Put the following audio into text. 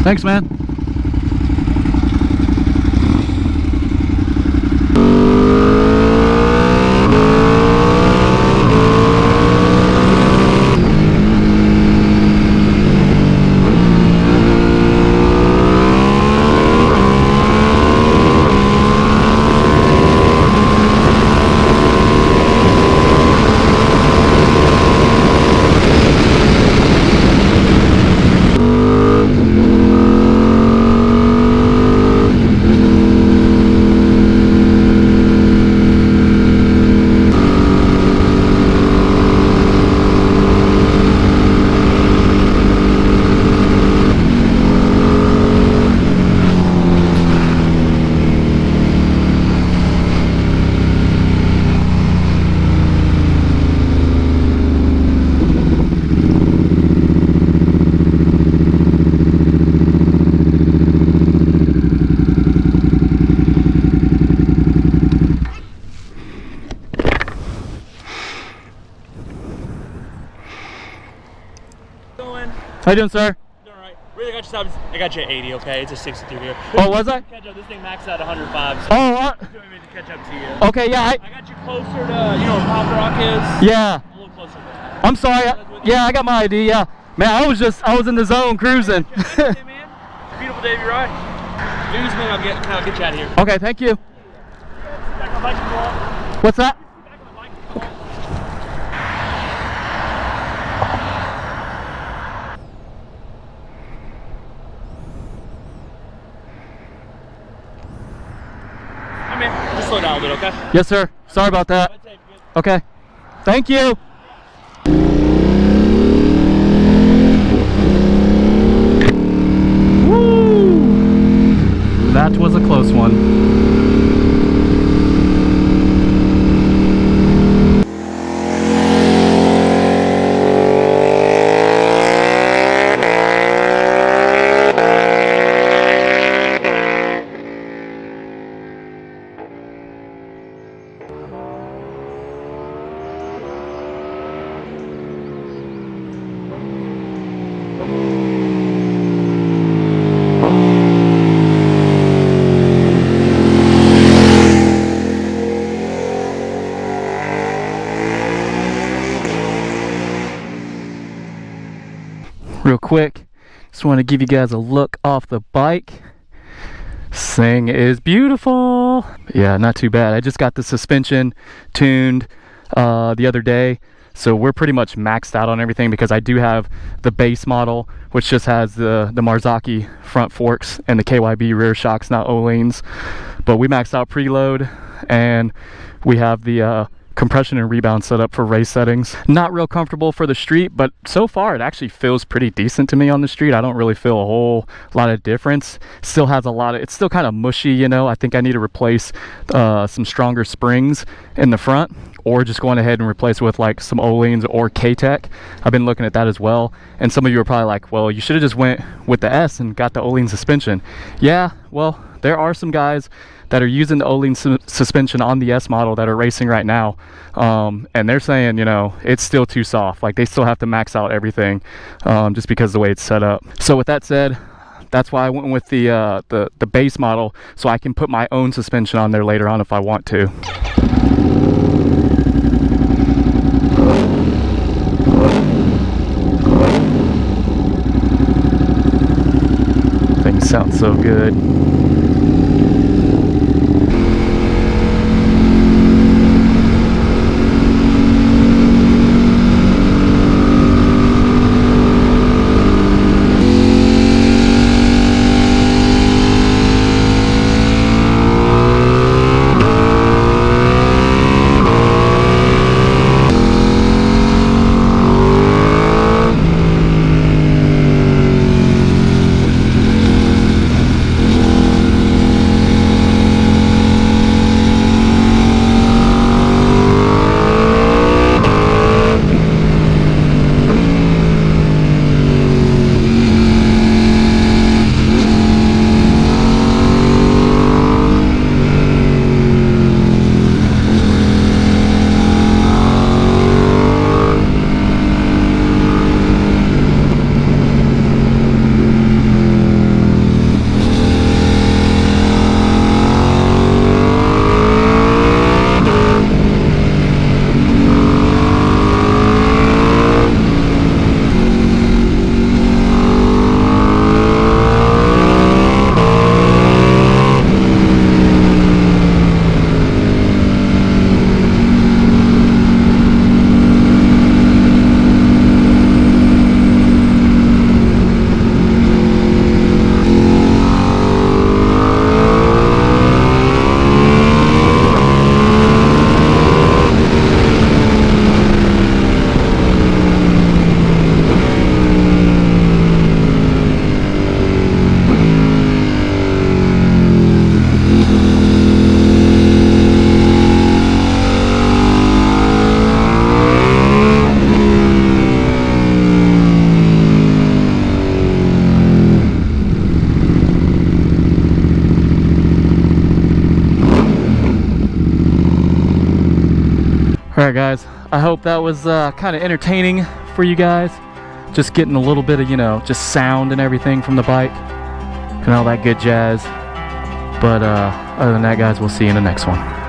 Thanks, man. How you doing, sir? Doing alright. Really got you stopped. I got you at 80, okay? It's a 63 here. Oh, was I? Catch up. This thing maxed out 105. So oh, what? Doing me to catch up to you. Okay, yeah. I got you closer to, you know where Pop Rock is? Yeah. A little closer to that. I'm sorry. Yeah, I got my ID. Yeah. Man, I was in the zone cruising. Hey, man. Beautiful day of your ride. News, man. I'll get you out of here. Okay, thank you. Back on my bike wall. What's that? Back on my bike wall. Just slow down a bit, okay? Yes, sir. Sorry about that. Okay. Thank you. Woo! That was a close one. Real quick, just want to give you guys a look off the bike. This thing is beautiful. Yeah, not too bad. I just got the suspension tuned the other day, so we're pretty much maxed out on everything because I do have the base model, which just has the Marzocchi front forks and the KYB rear shocks, not O-lanes. But we maxed out preload, and we have the compression and rebound set up for race settings. Not real comfortable for the street, but so far it actually feels pretty decent to me on the street. I don't really feel a whole lot of difference. Still has a lot of, it's still kind of mushy, you know. I think I need to replace some stronger springs in the front, or just going ahead and replace with like some O-lanes or K-Tech. I've been looking at that as well, and some of you are probably like, well, you should have just went with the S and got the O-lane suspension. Yeah, well, there are some guys that are using the O-lane suspension on the S model that are racing right now, and they're saying, you know, it's still too soft. Like, they still have to max out everything just because of the way it's set up. So with that said, that's why I went with the base model, so I can put my own suspension on there later on if I want to. Things sound so good. Alright guys, I hope that was kind of entertaining for you guys. Just getting a little bit of, you know, just sound and everything from the bike and all that good jazz. But other than that guys, we'll see you in the next one.